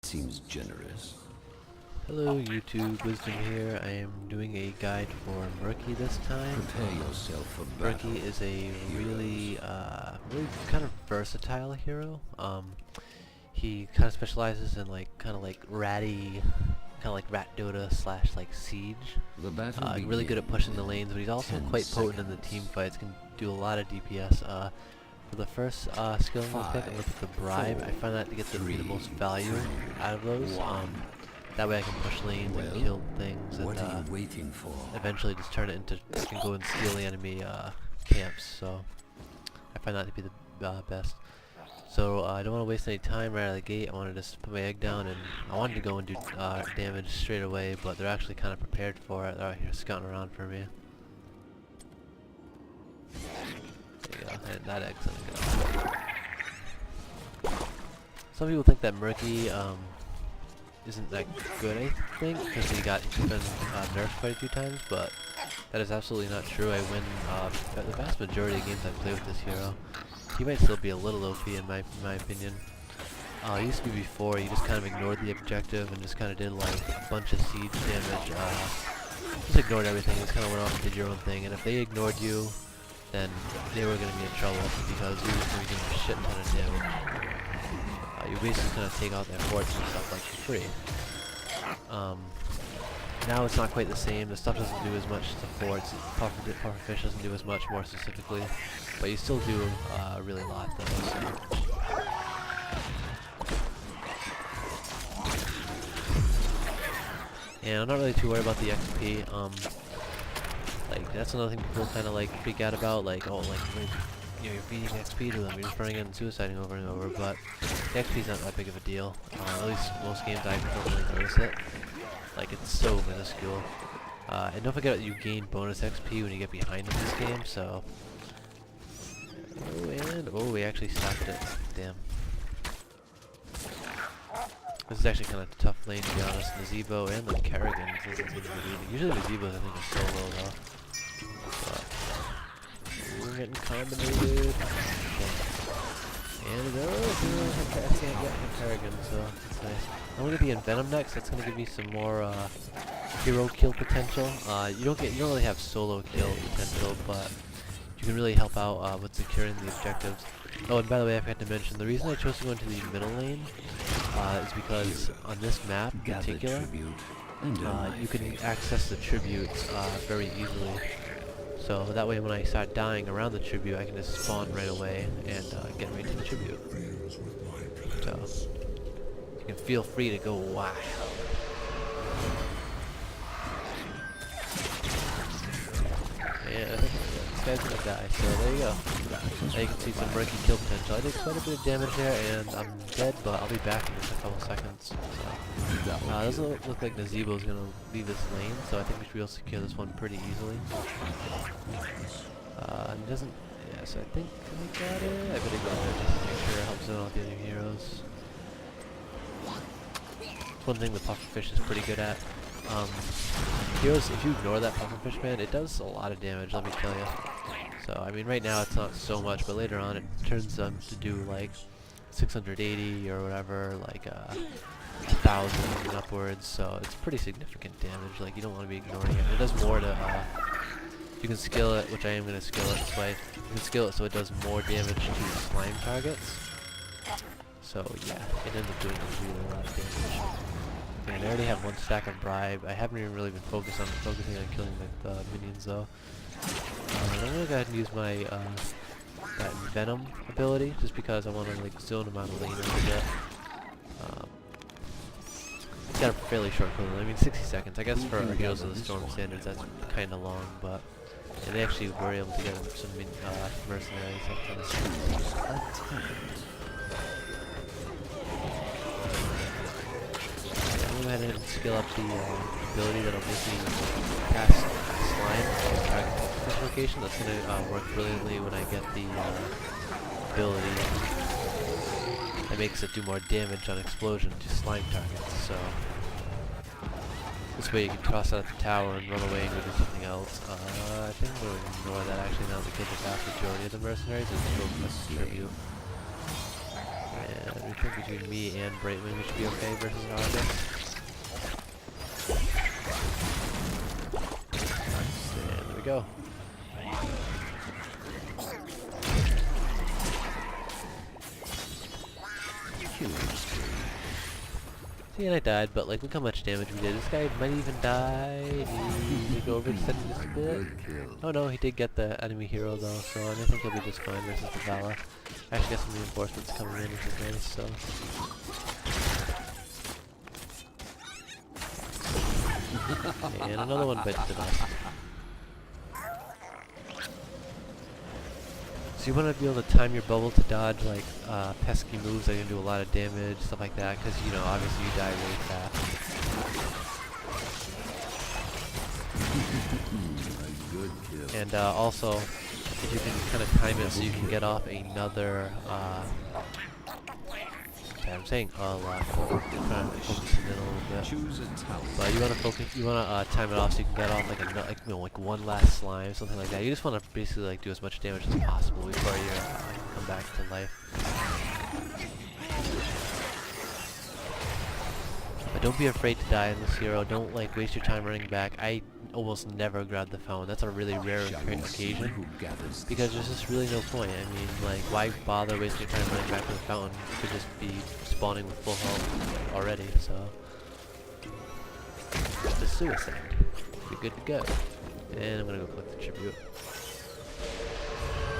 Seems generous. Hello YouTube, Wisdom here. I am doing a guide for Murky this time. Prepare yourself for battle. Murky is a really kind of versatile hero. He kind of specializes in kind of like Rat Dota slash like Siege. The battle Really good at pushing the lanes, but he's also quite potent in the team fights. Can do a lot of DPS. For the first skill I'm gonna pick, I'm gonna pick the Bribe. I find that to get the most value out of those. That way I can push lanes and kill things, and what are you waiting for? eventually just turn it into, I can go and steal the enemy camps. So I find that to be the best. So I don't want to waste any time right out of the gate. I want to just put my egg down, and I wanted to go and do damage straight away, but they're actually kind of prepared for it. They're out here scouting around for me. There you go, and that egg's gonna go. Some people think that Murky isn't that good, I think, because he's been nerfed quite a few times, but that is absolutely not true. I win the vast majority of games I play with this hero. He might still be a little OP in my opinion. It used to be before, you just kind of ignored the objective and just kind of did like a bunch of siege damage. Just ignored everything, just kind of went off and did your own thing, and if they ignored you, then they were going to be in trouble because you were going to be doing a shit ton of damage. You basically kind of take out their forts and stuff like for free. Now it's not quite the same. The stuff doesn't do as much as the forts. Pufferfish doesn't do as much, more specifically, but you still do really a lot though. So. And I'm not really too worried about the XP. Like that's another thing people kind of like freak out about. Like, oh, like you're feeding XP to them, you're just running in and suiciding over and over, but the XP's not that big of a deal. At least most games I don't really notice it. Like, it's so minuscule. And don't forget you gain bonus XP when you get behind in this game, so... Oh, we actually stopped it. Damn. This is actually kind of a tough lane, to be honest. The Zebo and the Kerrigans isn't seem to be leading. Usually the Zebos, I think, are solo, though. But we're getting combinated. And I can't get him Kerrigan, so that's nice. I'm gonna be in Venom next. That's gonna give me some more hero kill potential. You don't really have solo kill potential, but you can really help out with securing the objectives. Oh, and by the way, I forgot to mention the reason I chose to go into the middle lane is because on this map in particular, you can access the tributes very easily. So that way when I start dying around the tribute, I can just spawn right away and get right to the tribute. So you can feel free to go wild. And I think this guy's gonna die, so there you go. Now you can see some Murky kill potential. I did quite a bit of damage there, and I'm dead, but I'll be back in just a couple seconds. So, doesn't look like Nazebo's gonna leave this lane, so I think we should be able to secure this one pretty easily. It doesn't. Yeah, so I think we got it. I better go there just to make sure it helps out all the other heroes. It's one thing the Pufferfish is pretty good at. Heroes, if you ignore that Pufferfish, man, it does a lot of damage, let me tell you. So, I mean, right now it's not so much, but later on it turns to do like 680 or whatever, like 1,000 and upwards, so it's pretty significant damage. Like, you don't want to be ignoring it. It does more to, you can skill it, which I am going to skill it this way. You can skill it so it does more damage to slime targets. So, yeah, it ends up doing really a lot of damage. And I already have one stack of Bribe. I haven't even really been focusing on killing the minions though. I'm gonna go ahead and use my that Venom ability just because I want to like zone him out of lane a little bit. It's got a fairly short cooldown. I mean 60 seconds. I guess for our Heroes of the Storm standards that's kind of long, but and they actually were able to get some mercenaries up to go ahead and skill up the ability that'll make me cast slime at this location. That's going to work brilliantly when I get the ability that makes it do more damage on explosion to slime targets. So this way you can toss out the tower and run away and go do something else. I think I'm going to ignore that actually now that we killed the vast majority of the mercenaries and go press tribute. And we think between me and Brightwing we should be okay versus Argus. And there we go. See, and I died, but like, look how much damage we did. This guy might even die. He go overextended just a bit. Oh no, he did get the enemy hero though, so I think he'll be just fine versus the Vala. I actually got some reinforcements coming in, which is nice, so. And another one bites the dust. So you want to be able to time your bubble to dodge like pesky moves that are going to do a lot of damage, stuff like that, because you know, obviously you die really fast. And also, if you can kind of time it so you can get off another, I'm saying a lot, trying to focus it in a little bit. But you want to focus, you want to time it off so you can get off like one last slime, something like that. You just want to basically like do as much damage as possible before you come back to life. But don't be afraid to die in this hero. Don't like waste your time running back. I almost never grab the fountain. That's a really rare occasion because there's just really no point. I mean, like, why bother wasting your time running back to the fountain? You could just be spawning with full health already. So just a suicide. You're good to go. And I'm gonna go collect the tribute.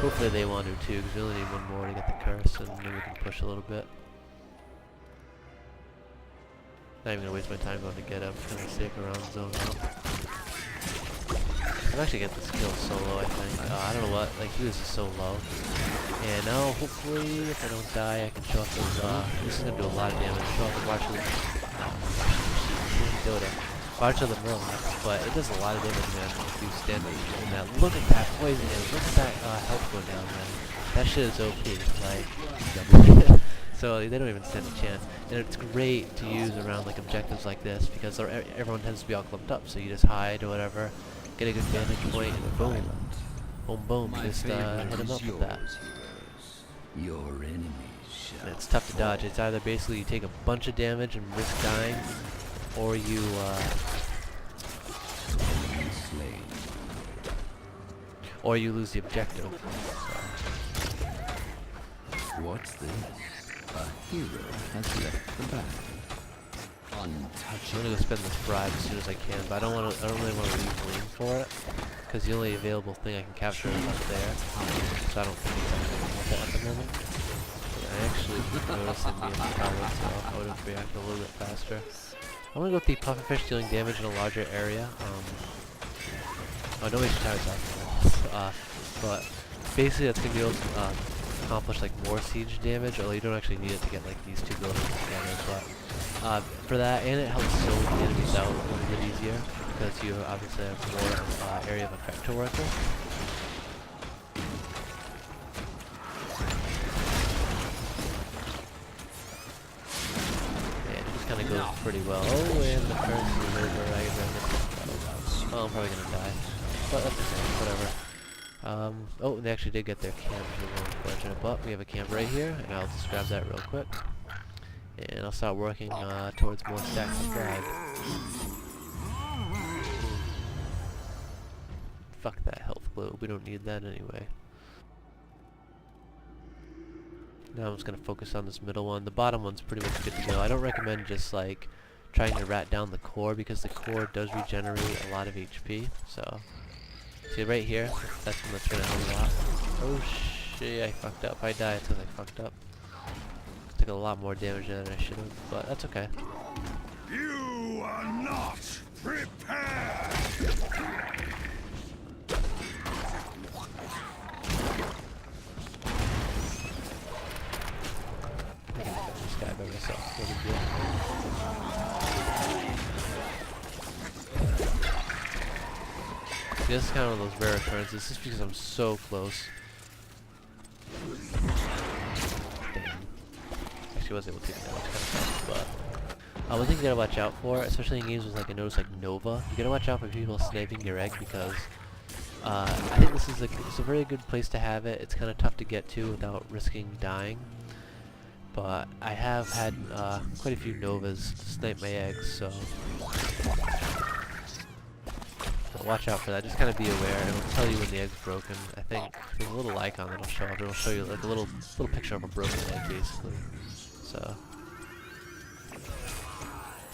Hopefully they want to too, because we only need one more to get the curse, and then we can push a little bit. Not even gonna waste my time going to get him. I'm gonna stick around zone now. I'm actually getting this kill solo, I think. I don't know what, like he was just so low. And now hopefully if I don't die I can show off those, this is gonna do a lot of damage. Show off the watch of the Merlin. But it does a lot of damage, man, if you stand in that. Look at that poison damage, look at that health go down, man. That shit is OP, like so they don't even stand a chance. And it's great to use around like objectives like this because everyone tends to be all clumped up, so you just hide or whatever, get a good vantage point, and boom, boom, boom, just hit him up with that. Your enemies And it's tough to dodge. It's either basically you take a bunch of damage and risk dying, or you lose the objective. So. What's this? A hero has left the battle. Untouched. I'm gonna go spend this bribe as soon as I can, but I don't really want to leave lane for it, because the only available thing I can capture is up there. So I don't think it's actually worth it at the moment. But I actually noticed it being solid, so I would have reacted a little bit faster. I'm gonna go with the pufferfish dealing damage in a larger area. Oh, no waste tires off. But basically that's gonna be able to accomplish like more siege damage, although you don't actually need it to get like these two buildings together. But for that, and it helps slow the enemies out a little bit easier because you obviously have more area of effect to work with. And it just kind of goes pretty well. Oh, and the curse is over. Oh, I'm probably gonna die, but that's okay. Whatever. Oh, they actually did get their camp, which is unfortunate, but we have a camp right here, and I'll just grab that real quick. And I'll start working towards more stacks of drive. Fuck that health globe, we don't need that anyway. Now I'm just gonna focus on this middle one. The bottom one's pretty much good to go. I don't recommend just like trying to rat down the core, because the core does regenerate a lot of HP, so... See right here, that's one that's gonna help a lot. Oh shit, I fucked up. I died because I fucked up. Took a lot more damage than I should have, but that's okay. You are not prepared! I can defend this guy by myself, no big deal. This is kind of one of those rare occurrences, just because I'm so close. Damn. Actually, I was able to take it down, which kind of sucks, but... one thing you gotta watch out for, especially in games with like, I notice like Nova, you gotta watch out for people sniping your egg, because I think this is it's a very good place to have it. It's kind of tough to get to without risking dying. but I have had quite a few Novas to snipe my eggs, so watch out for that. Just kind of be aware. It'll tell you when the egg's broken. I think there's a little icon that'll show up. It'll show you like a little picture of a broken egg, basically. So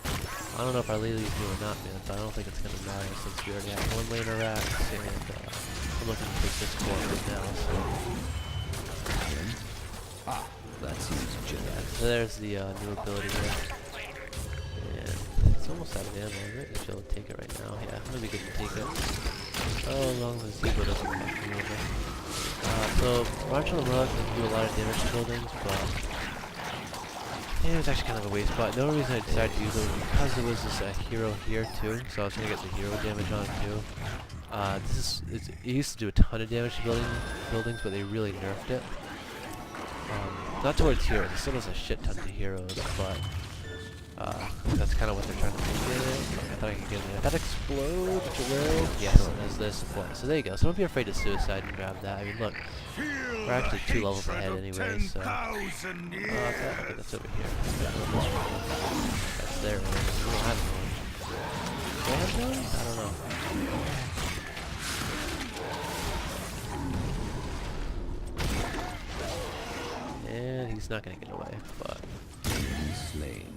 I don't know if our Lily's new or not, man, but I don't think it's gonna matter since we already have one laner racks, and I'm looking to take this core right now. So That seems generous. so there's the new ability there. And it's almost out of ammo. I might just be able to take it right now. Yeah, I'm gonna be good to take it. Oh, as long as the Zebra doesn't fuck me over. So, March on the Rug can do a lot of damage to buildings, but yeah, it's actually kind of a waste. But the only reason I decided to use it was because there was this hero here too, so I was gonna get the hero damage on it too. It used to do a ton of damage to buildings, but they really nerfed it. Not towards heroes, it still does a shit ton to heroes, but that's kind of what they're trying to do. I thought I could get in there. That explode, but you will? Yes, there's supply. So there you go. So don't be afraid to suicide and grab that. I mean, look, we're actually 2 levels ahead anyway, so. Okay, that's over here. That's there. We don't have one. Do I have one? I don't know. And he's not gonna get away, but. Slain.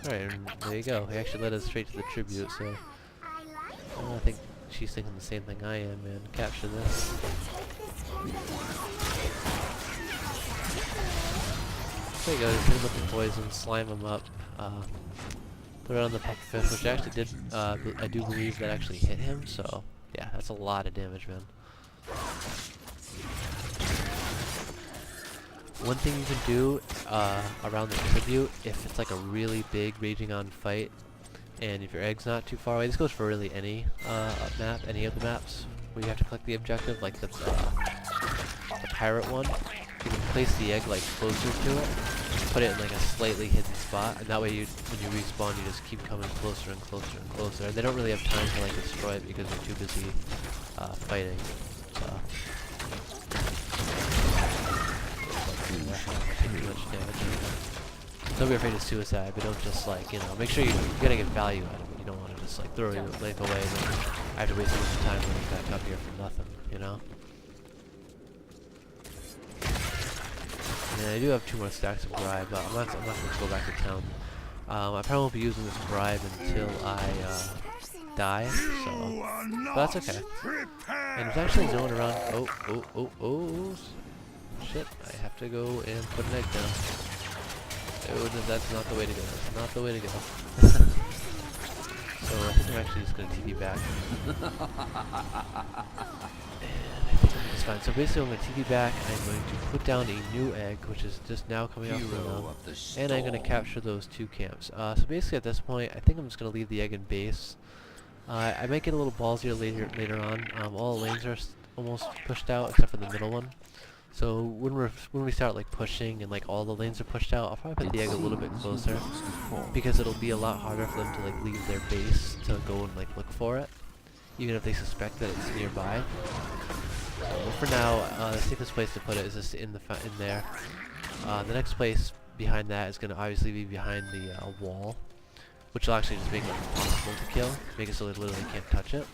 Alright, and there you go. He actually led us straight to the tribute, so I think she's thinking the same thing I am, man. Capture this. There you go, hit him with the poison, slime him up, throw it on the pufferfish, which actually did, I do believe that actually hit him, so yeah, that's a lot of damage, man. One thing you can do around the tribute, if it's like a really big raging on fight, and if your egg's not too far away, this goes for really any map, any of the maps where you have to collect the objective, like the pirate one. You can place the egg like closer to it, put it in like a slightly hidden spot, and that way when you respawn, you just keep coming closer and closer and closer. And they don't really have time to like destroy it because they're too busy fighting. So. Too much damage. Don't be afraid of suicide, but don't just like, make sure you're gonna get value out of it. You don't want to just like throw your life away and then I have to waste a bunch of time running back up here for nothing, And I do have 2 more stacks of bribe, but I'm not gonna go back to town. I probably won't be using this bribe until I die, so but that's okay. And there's actually no one around. Oh. Shit, I have to go and put an egg down. That's not the way to go. That's not the way to go. So I think I'm actually just going to TP back. And I think it's fine. So basically I'm going to TP back and I'm going to put down a new egg, which is just now coming off the and I'm going to capture those 2 camps. So basically at this point, I think I'm just going to leave the egg in base. I might get a little ballsier later on. All the lanes are almost pushed out except for the middle one. So when we start like pushing and like all the lanes are pushed out, I'll probably put the egg a little bit closer because it'll be a lot harder for them to like leave their base to go and like look for it, even if they suspect that it's nearby. So for now, the safest place to put it is just in there. The next place behind that is going to obviously be behind the wall, which will actually just make it impossible to kill, make it so they literally can't touch it.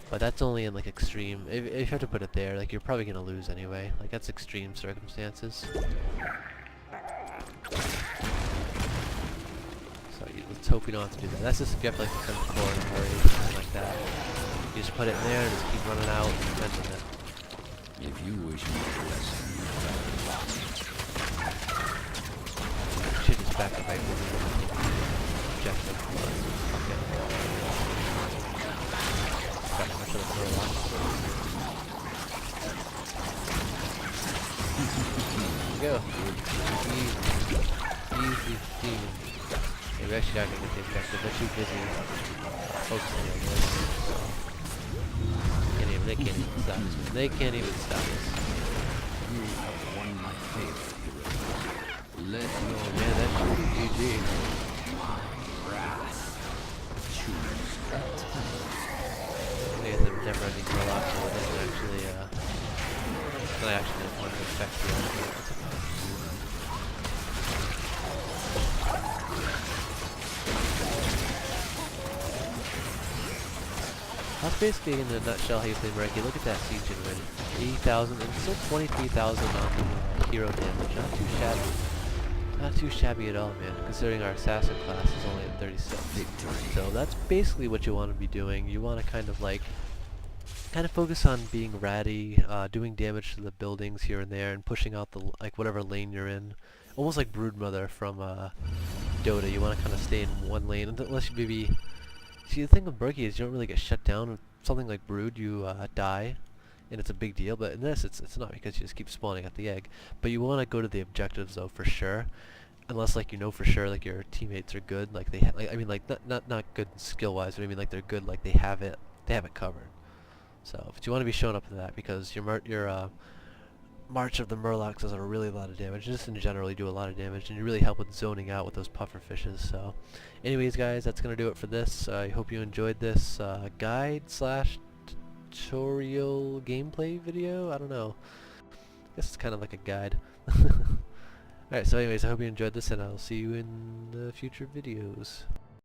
But that's only in like extreme. If you have to put it there, like you're probably gonna lose anyway. Like that's extreme circumstances. So let's hope we don't have to do that. That's just if you have to like defend the core in a hurry, something like that. You just put it in there and just keep running out and defending it. If you wish me a lesson, should just back up right with the objective. Okay. Got much of the throw off. There we go. Easy. Yeah, we actually gotta get the objective. They're too busy focusing on this. So. They can't even stop us. They can't even stop us. you have won my favor, hero. Let your Man, that's GG. wrath choose a time. I guess I'm never ending roll out, so it doesn't actually, it's not actually going to affect the enemy. That's basically in a nutshell how you play Murky. Look at that siege win. 80,000 and still 23,000 on the hero damage. Not too shabby. Not too shabby at all, man, considering our assassin class is only at 36. So that's basically what you want to be doing. You want to kind of focus on being ratty, doing damage to the buildings here and there, and pushing out the whatever lane you're in. Almost like Broodmother from Dota. You want to kind of stay in one lane unless you maybe. See, the thing with Murky is you don't really get shut down. With something like Brood, you die, and it's a big deal. But in this, it's not, because you just keep spawning at the egg. But you want to go to the objectives though, for sure. Unless you know for sure your teammates are good, not good skill wise, but I mean they're good, they have it covered. So but you want to be showing up to that, because your March of the Murlocs does a really lot of damage. Just in general, you do a lot of damage, and you really help with zoning out with those puffer fishes. So anyways guys, that's gonna do it for this. I hope you enjoyed this guide slash tutorial gameplay video. I don't know, I guess it's kind of like a guide. Alright, so anyways, I hope you enjoyed this, and I'll see you in the future videos.